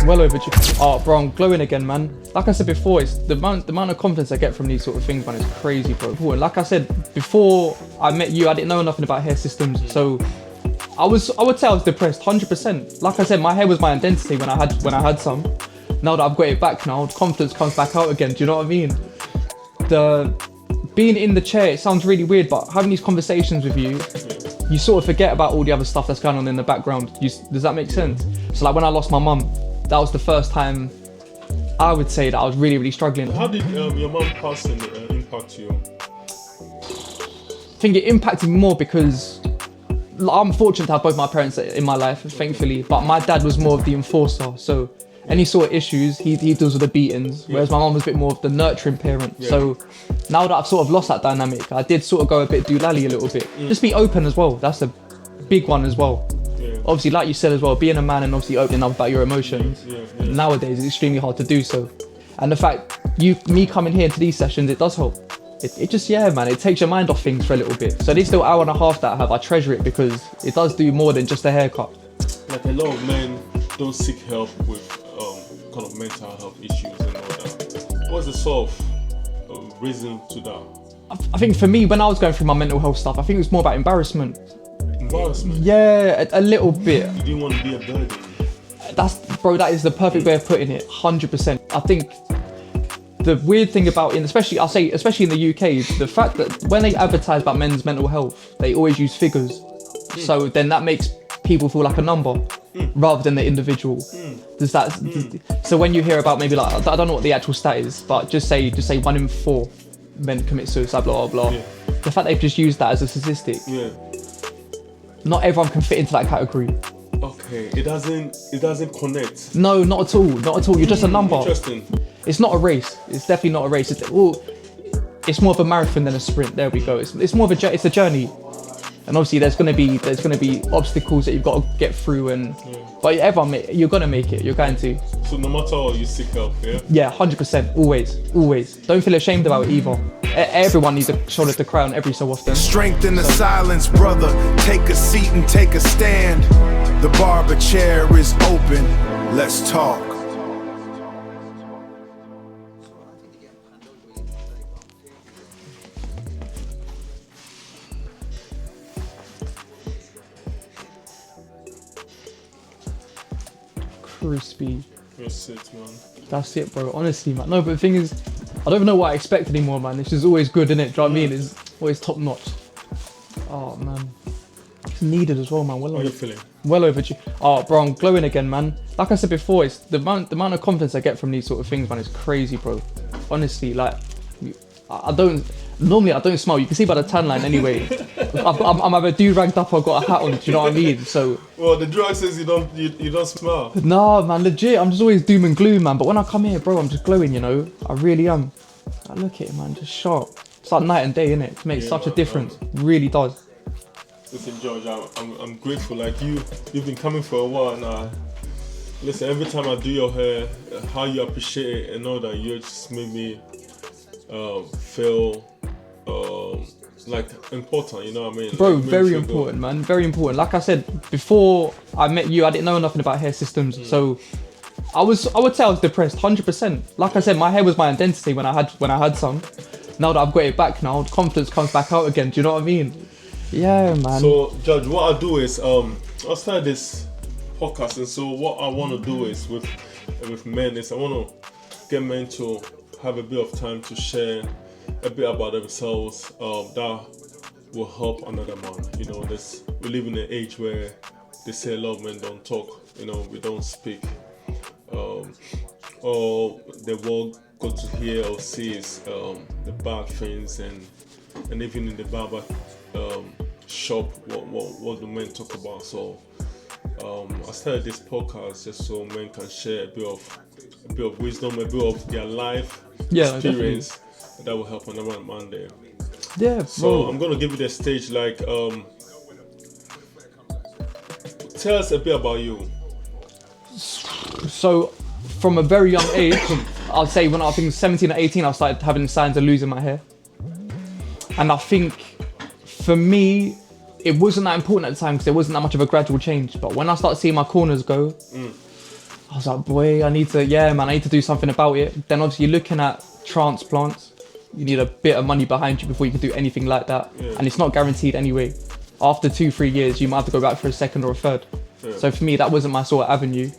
Well overdue. Oh, bro, I'm glowing again, man. Like I said before, it's the amount of confidence I get from these sort of things, man, is crazy, bro. And like I said before I met you, I didn't know nothing about hair systems, so I would say I was depressed, 100%. Like I said, my hair was my identity when I had some. Now that I've got it back now, confidence comes back out again. Do you know what I mean? Being in the chair, it sounds really weird, but having these conversations with you, you sort of forget about all the other stuff that's going on in the background. Does that make sense? So like when I lost my mum, that was the first time I would say that I was really, really struggling. How did your mum passing impact you? I think it impacted me more because I'm fortunate to have both my parents in my life, thankfully, but my dad was more of the enforcer. So any sort of issues, he deals with the beatings, whereas my mum was a bit more of the nurturing parent. Yeah. So now that I've sort of lost that dynamic, I did sort of go a bit doolally a little bit. Just be open as well. That's a big one as well. Yeah. Obviously, like you said as well, being a man and obviously opening up about your emotions, nowadays is extremely hard to do so. And the fact me coming here to these sessions, it does help. It just, man, it takes your mind off things for a little bit. So this little hour and a half that I have, I treasure it because it does do more than just a haircut. Like a lot of men don't seek help with kind of mental health issues and all that. What's the sort of reason to that? I think for me, when I was going through my mental health stuff, I think it was more about embarrassment. Embarrassment? Yeah, a little bit. You didn't want to be a burden? That is the perfect way of putting it, 100%. I think the weird thing about, especially in the UK, the fact that when they advertise about men's mental health, they always use figures. So then that makes people feel like a number rather than the individual. So when you hear about maybe like, I don't know what the actual stat is, but just say 1 in 4 men commit suicide, blah, blah, blah. The fact they've just used that as a statistic. Not everyone can fit into that category. Okay, it doesn't connect. No, not at all. You're just a number. Interesting. It's not a race. It's definitely not a race. It's more of a marathon than a sprint. There we go. It's more of it's a journey. And obviously there's gonna be obstacles that you've got to get through, but you're gonna make it. You're going to. So no matter what, you seek help, yeah? Yeah, 100%. Always. Don't feel ashamed about it either. Everyone needs a shoulder to cry on every so often. Strength in the silence, brother. Take a seat and take a stand. The barber chair is open. Let's talk. Crispy. That's it, man. That's it, bro. Honestly, man. No, but the thing is, I don't even know what I expect anymore, man. It's just always good, innit? Do you know what I mean? It's always top notch. Oh, man. It's needed as well, man. How are you feeling? Well overdue. Oh, bro, I'm glowing again, man. Like I said before, it's the amount of confidence I get from these sort of things, man, is crazy, bro. Honestly, like, I don't smile. You can see by the tan line anyway. I'm either do-ragged up or got a hat on, do you know what I mean? So. Well, the drug says you don't smile. No, man, legit. I'm just always doom and gloom, man. But when I come here, bro, I'm just glowing, you know? I really am. I look at it, man, just sharp. It's like night and day, innit? It makes such a difference. It really does. Listen, George, I'm grateful. Like you've been coming for a while now. Listen, every time I do your hair, how you appreciate it and know that you just make me feel like important, you know what I mean? Bro, like, very important, man. Very important. Like I said, before I met you, I didn't know nothing about hair systems. So I would say I was depressed, 100%. Like I said, my hair was my identity when I had some. Now that I've got it back now, confidence comes back out again. Do you know what I mean? Yeah, man. So, Judge, what I do is I started this podcast, and so what I want to do is with men is I want to get men to have a bit of time to share a bit about themselves that will help another man. You know, we live in an age where they say a lot of men don't talk. You know, we don't speak, or they won't go to hear or see is the bad things, and even in the barber shop, what do men talk about? So I started this podcast just so men can share a bit of wisdom, a bit of their life experience. Definitely. That will help another man there. Yeah, so bro. I'm gonna give you the stage. Like, tell us a bit about you. So, from a very young age, I'd say when I think 17 or 18, I started having signs of losing my hair. And I think for me, it wasn't that important at the time because there wasn't that much of a gradual change. But when I started seeing my corners go, I was like, boy, I need to do something about it. Then obviously you're looking at transplants. You need a bit of money behind you before you can do anything like that. Yeah. And it's not guaranteed anyway. After 2-3 years, you might have to go back for a second or a third. Yeah. So for me, that wasn't my sort of avenue.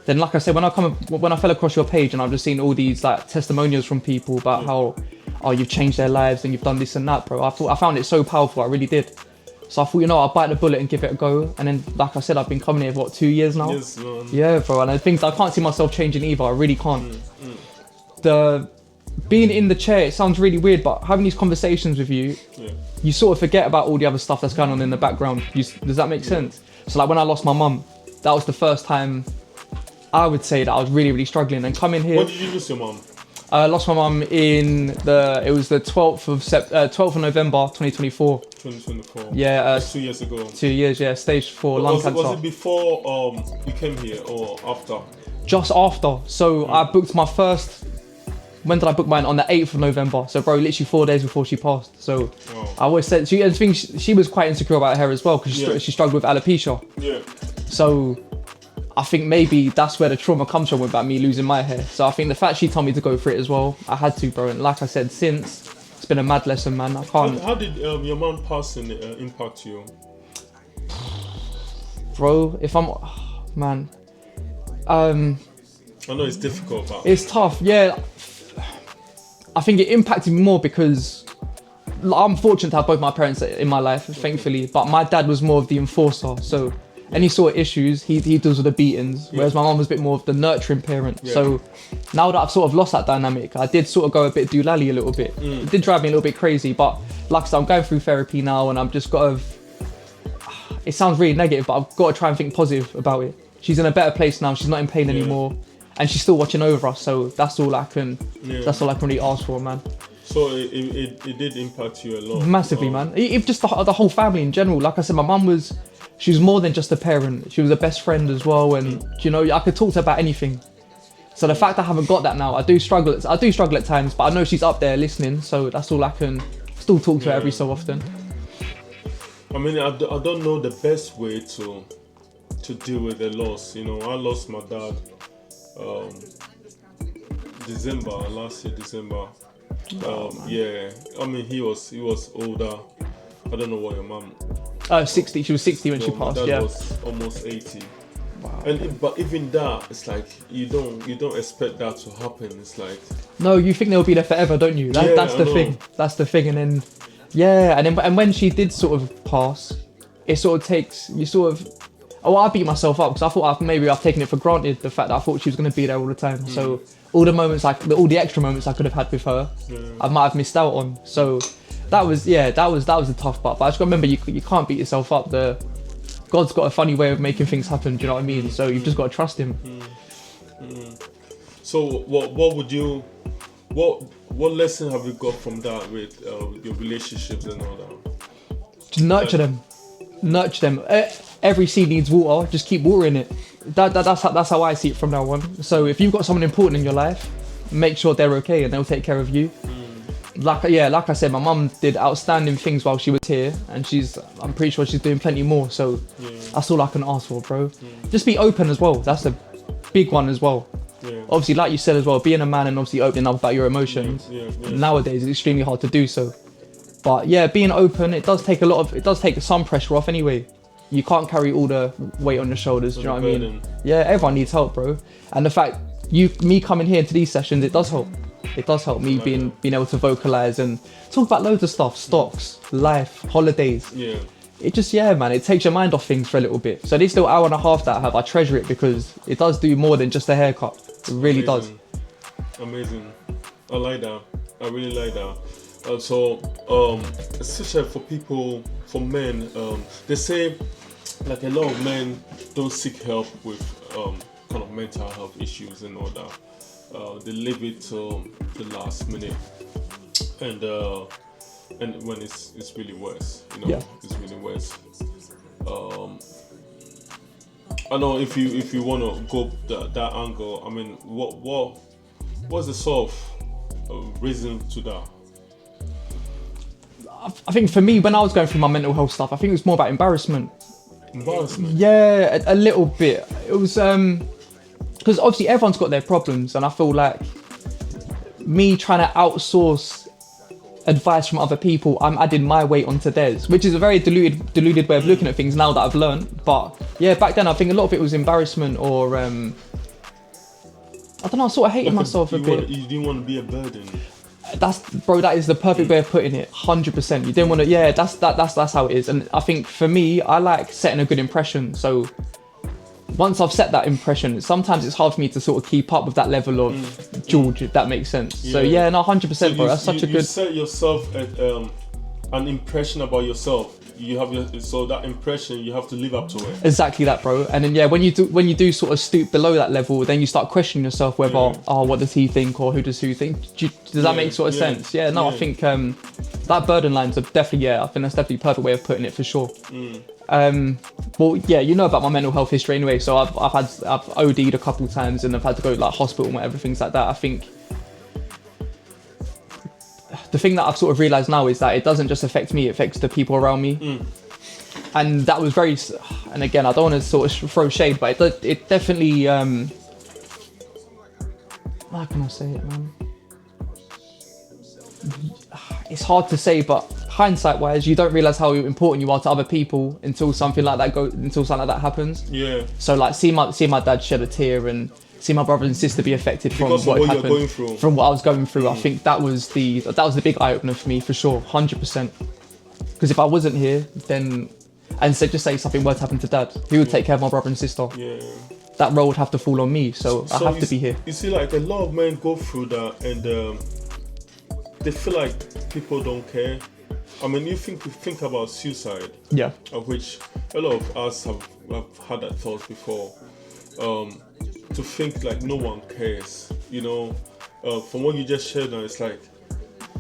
Then, like I said, when I fell across your page and I've just seen all these like testimonials from people about how, you've changed their lives and you've done this and that, bro. I found it so powerful. I really did. So I thought, I'll bite the bullet and give it a go. And then, like I said, I've been coming here for 2 years now. Yes, man. Yeah, bro. And I can't see myself changing either. I really can't. Being in the chair, it sounds really weird, but having these conversations with you, you sort of forget about all the other stuff that's going on in the background. Does that make sense? So like when I lost my mum, that was the first time I would say that I was really, really struggling. And coming here... When did you lose your mum? I lost my mum it was the 12th of November, 2024. 2024. Yeah. That's 2 years ago. 2 years, yeah. Stage 4 lung cancer. Was it before you came here or after? Just after. So I booked my first... When did I book mine? On the 8th of November. So, bro, literally 4 days before she passed. So, I always said... She was quite insecure about her hair as well because she struggled with alopecia. Yeah. So, I think maybe that's where the trauma comes from about me losing my hair. So, I think the fact she told me to go for it as well, I had to, bro. And like I said, since, it's been a mad lesson, man. I can't... How did your mum passing impact you? Bro, if I'm... man. I know it's difficult, but... It's tough, yeah. I think it impacted me more because I'm fortunate to have both my parents in my life, thankfully. But my dad was more of the enforcer. So any sort of issues, he deals with the beatings. Whereas my mum was a bit more of the nurturing parent. Yeah. So now that I've sort of lost that dynamic, I did sort of go a bit doolally a little bit. It did drive me a little bit crazy. But like I said, I'm going through therapy now and I'm just got to... It sounds really negative, but I've got to try and think positive about it. She's in a better place now. She's not in pain anymore. And she's still watching over us, so that's all I can. That's all I can really ask for, man. So it did impact you a lot. Massively, man. It just the whole family in general. Like I said, my mum she was more than just a parent. She was a best friend as well, and I could talk to her about anything. So the fact I haven't got that now, I do struggle at times, but I know she's up there listening, so that's all I can still talk to her every so often. I mean, I don't know the best way to deal with the loss. I lost my dad. Last year December. I mean he was older. I don't know what your mum. 60. She was 60 when she passed. My dad was almost 80. Wow. But even that, it's like you don't expect that to happen. It's like no, you think they'll be there forever, don't you? That's the thing. That's the thing. And then and when she did sort of pass, it sort of takes you sort of. Oh, I beat myself up because I thought maybe I've taken it for granted, the fact that I thought she was going to be there all the time. So all the moments, all the extra moments I could have had with her, I might have missed out on. So that was the tough part. But I just got to remember, you can't beat yourself up. God's got a funny way of making things happen. Do you know what I mean? So you've just got to trust Him. So what lesson have you got from that with your relationships and all that? Just nurture them. Every seed needs water. Just keep watering it. That's how I see it from now on. So if you've got someone important in your life, make sure they're okay and they'll take care of you. Like I said, my mum did outstanding things while she was here, and I'm pretty sure she's doing plenty more. So that's all I can ask for, bro. Just be open as well. That's a big one as well. Obviously, like you said as well, being a man and obviously opening up about your emotions. Nowadays, it's extremely hard to do so. But being open, it does take some pressure off anyway. You can't carry all the weight on your shoulders, do you know what I mean? Yeah, everyone needs help, bro. And the fact me coming here into these sessions, it does help. It does help me being able to vocalize and talk about loads of stuff, stocks, life, holidays. Yeah. It just, man, it takes your mind off things for a little bit. So this little hour and a half that I have, I treasure it because it does do more than just a haircut. It really does. Amazing. I like that. I really like that. Especially for men, they say like a lot of men don't seek help with kind of mental health issues and all that. They leave it till the last minute, and when it's really worse, it's really worse. I know if you want to go that angle, I mean, what's the sort of reason to that? I think for me, when I was going through my mental health stuff, I think it was more about embarrassment. Embarrassment? Yeah, a little bit. It was, because obviously everyone's got their problems, and I feel like me trying to outsource advice from other people, I'm adding my weight onto theirs, which is a very deluded way of looking at things now that I've learned. But yeah, back then I think a lot of it was embarrassment, or I don't know, I sort of hated myself a bit. You didn't want to be a burden. That is the perfect way of putting it. 100%. You didn't want to. Yeah, that's how it is. And I think for me, I like setting a good impression. So once I've set that impression, sometimes it's hard for me to sort of keep up with that level of George, if that makes sense. Yeah. So yeah, no, 100%, bro. That's such a good. You set yourself an impression about yourself. You have so that impression, you have to live up to it. Exactly that, bro. And then yeah, when you do sort of stoop below that level, then you start questioning yourself whether what does he think, or who does think? Does that make sort of sense? Yeah, no, I think that burden lines are definitely, I think that's definitely a perfect way of putting it for sure. Well, yeah, you know about my mental health history anyway. So I've OD'd a couple of times, and I've had to go to like hospital and whatever, things like that. I think the thing that I've sort of realised now is that it doesn't just affect me, it affects the people around me. And that was very, and again, I don't want to sort of throw shade, but it definitely, how can I say it, man? It's hard to say, but hindsight wise, you don't realise how important you are to other people until something like that happens. Yeah. So like see my dad shed a tear, and see my brother and sister be affected from what happened, going through. From what I was going through. I think that was the big eye opener for me, for sure, 100%. Because if I wasn't here, then, and so just say something were to happen to dad, who would take care of my brother and sister? Yeah. That role would have to fall on me, so I have to be here. You see, like a lot of men go through that, and they feel like people don't care. I mean, you think about suicide, of which a lot of us have had that thought before. To think like no one cares, from what you just shared now, it's like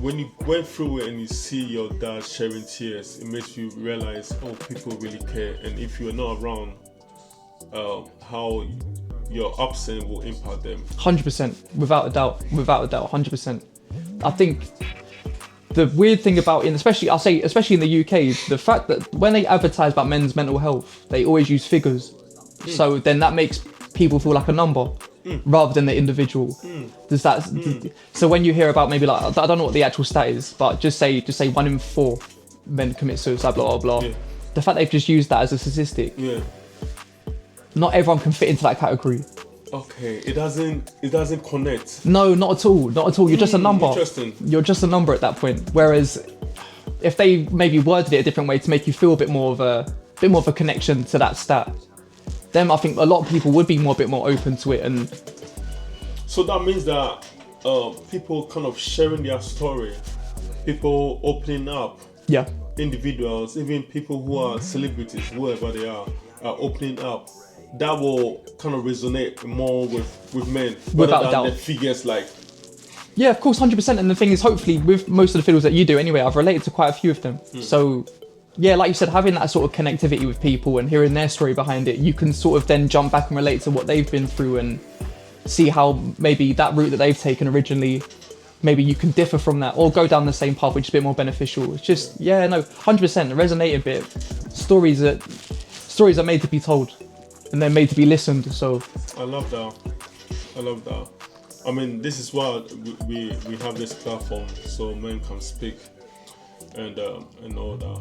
when you went through it and you see your dad sharing tears, it makes you realize, people really care. And if you're not around, how your absence will impact them. 100%, without a doubt, 100%. I think the weird thing about, especially in the UK, the fact that when they advertise about men's mental health, they always use figures. So then that makes people feel like a number rather than the individual. Does that? So when you hear about maybe like, I don't know what the actual stat is, but just say 1 in 4 men commit suicide, blah blah blah. The fact they've just used that as a statistic. Not everyone can fit into that category. Okay, it doesn't connect. No, not at all. You're just a number. Interesting. You're just a number at that point. Whereas if they maybe worded it a different way to make you feel a bit more of a connection to that stat, then I think a lot of people would be a bit more open to it. And so that means that people kind of sharing their story, people opening up, individuals, even people who are celebrities, whoever they are opening up. That will kind of resonate more with men, without doubt. The figures like. Yeah, of course, 100%. And the thing is, hopefully, with most of the fiddles that you do anyway, I've related to quite a few of them. So, yeah, like you said, having that sort of connectivity with people and hearing their story behind it, you can sort of then jump back and relate to what they've been through and see how maybe that route that they've taken originally, maybe you can differ from that or go down the same path, which is a bit more beneficial. It's just, 100%, resonate a bit. Stories are made to be told. And they're made to be listened, so. I love that. I mean, this is why we have this platform, so men can speak and all that.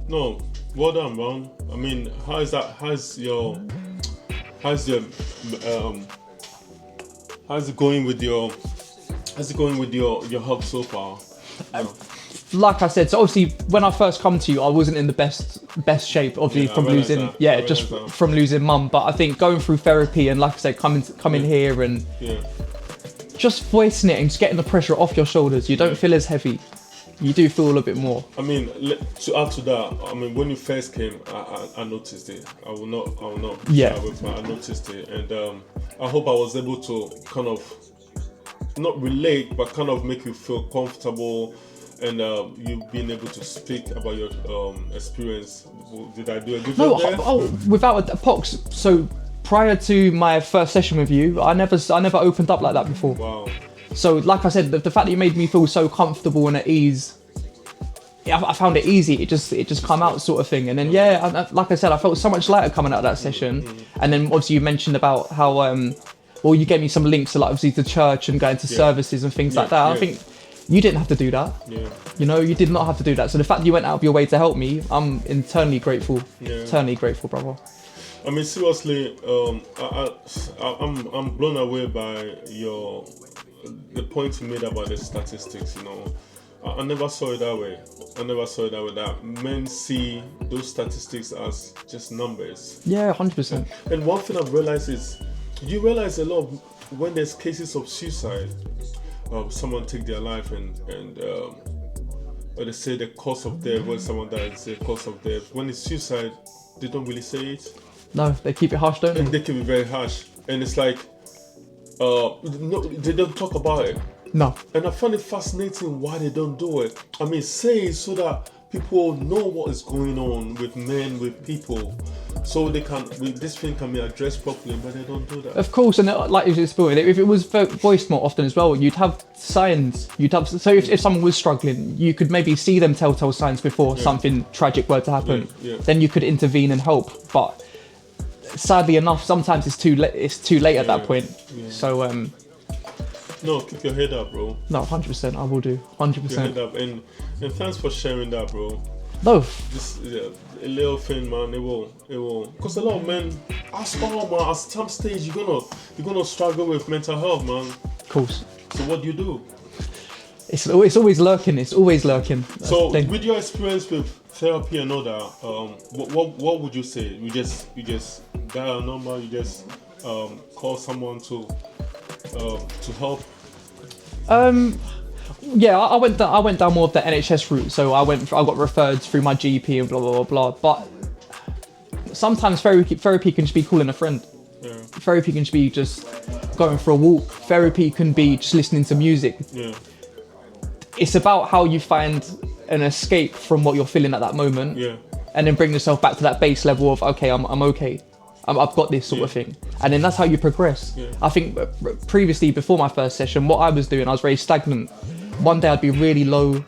No, well done, man. I mean, how's it going with your help so far? Like I said, so obviously when I first come to you, I wasn't in the best shape, obviously from losing mum. But I think going through therapy and, like I said, coming here and just voicing it and just getting the pressure off your shoulders, you don't feel as heavy. You do feel a bit more. I mean, to add to that, I mean, when you first came, I noticed it. I will not. I noticed it, and I hope I was able to kind of not relate, but kind of make you feel comfortable. And you being able to speak about your experience. Did I do a good job there? Without a Pokz. So prior to my first session with you, I never opened up like that before. Wow. So like I said, the fact that you made me feel so comfortable and at ease, I found it easy. It just come out sort of thing. And then like I said, I felt so much lighter coming out of that session. And then obviously you mentioned about how well, you gave me some links to like obviously to church and going to services and things like that. I think you didn't have to do that. You know, you did not have to do that. So the fact that you went out of your way to help me, I'm eternally grateful. Eternally grateful, brother. I mean, seriously, I'm blown away by the point you made about the statistics. You know, I never saw it that way. That men see those statistics as just numbers. Yeah, 100%. And one thing I've realized is, you realize a lot of when there's cases of suicide, someone take their life and or they say the cause of death, when someone dies, the cause of death. When it's suicide, they don't really say it. No, they keep it harsh, don't they? They keep it very harsh, and it's like, no, they don't talk about it. No. And I find it fascinating why they don't do it. I mean, say it so that people know what is going on with men, with people, so this thing can be addressed properly, but they don't do that. Of course, and like you just spoke, if it was voiced more often as well, you'd have signs. So if someone was struggling, you could maybe see them telltale signs before something tragic were to happen. Then you could intervene and help. But sadly enough, sometimes it's too late. It's too late at that point. So no, keep your head up, bro. No, 100%. I will do 100%. Keep your head up, and thanks for sharing that, bro. No. This a little thing, man. It will. Because a lot of men, at some stage, you're gonna struggle with mental health, man. Of course. So what do you do? It's always lurking. It's always lurking. So with your experience with therapy and all that, what would you say? You just dial a number. You just call someone to help. Yeah, I went down more of the NHS route. So I got referred through my GP and blah blah blah blah. But sometimes therapy can just be calling a friend. Yeah. Therapy can just be just going for a walk. Therapy can be just listening to music. Yeah. It's about how you find an escape from what you're feeling at that moment. Yeah. And then bring yourself back to that base level of, okay, I'm okay. I've got this sort of thing. And then that's how you progress. Yeah. I think previously, before my first session, what I was doing, I was very stagnant. One day I'd be really low.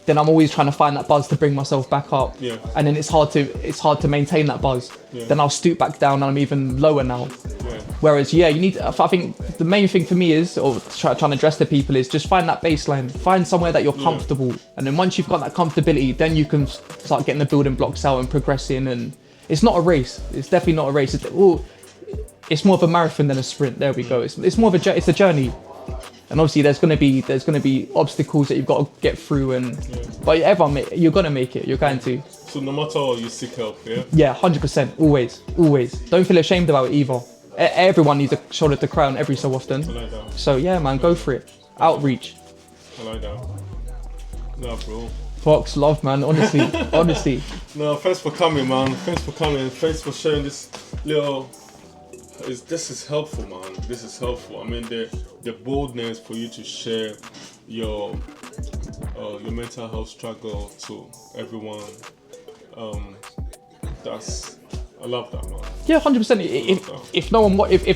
Then I'm always trying to find that buzz to bring myself back up. Yeah. And then it's hard to maintain that buzz. Yeah. Then I'll stoop back down and I'm even lower now. Yeah. Whereas, you need, I think the main thing for me is, or trying to address to people is just find that baseline, find somewhere that you're comfortable. And then once you've got that comfortability, then you can start getting the building blocks out and progressing. And it's not a race. It's definitely not a race. It's more of a marathon than a sprint. There we go. It's more of a journey. And obviously there's gonna be obstacles that you've got to get through, but you're gonna make it. You're going to. So no matter what, you seek help, yeah? Yeah, 100%. Always. Don't feel ashamed about it either. Everyone needs a shoulder to cry on every so often. I like that. So yeah, man, go for it. Outreach. I like that. Nah, bro. Pokz, love, man. Honestly. No, thanks for coming, man. Thanks for sharing this little. This is helpful, man. This is helpful. I mean, the boldness for you to share your mental health struggle to everyone. I love that, man. Yeah, 100%. If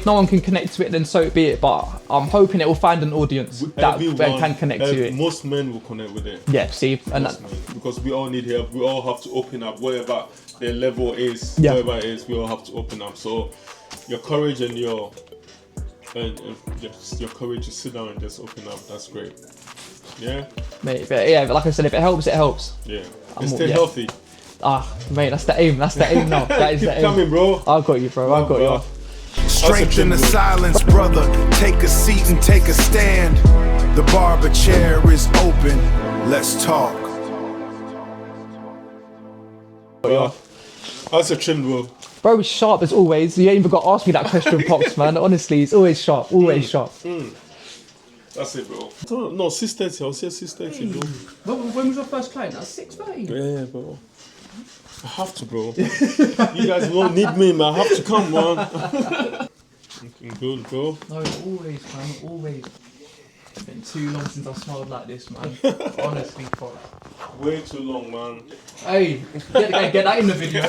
no one can connect to it, then so be it. But I'm hoping it will find an audience that can connect to it. Most men will connect with it. Yeah, see, because we all need help. We all have to open up, wherever their level is, wherever it is. We all have to open up. So your courage and your courage to sit down and just open up. That's great. Yeah. Mate, but like I said, if it helps, it helps. Yeah. And stay healthy. Mate, that's the aim. That's the aim now. That is Keep the aim. coming, bro. I got you, bro. I got you. Strength in the silence, brother. Take a seat and take a stand. The barber chair is open. Let's talk. How's your trim, bro? Bro, it's sharp as always. You ain't even got to ask me that question, Pokz, man. Honestly, it's always sharp. Always sharp. That's it, bro. No, 6:30. I'll say 6:30, bro. When was your first client? That's 6:30. Yeah, bro. I have to, bro. You guys won't need me, man. I have to come, man. Looking good, bro. No, always, man. Always. It's been too long since I smiled like this, man. Honestly, Pokz. Way too long, man. Hey, get that in the video.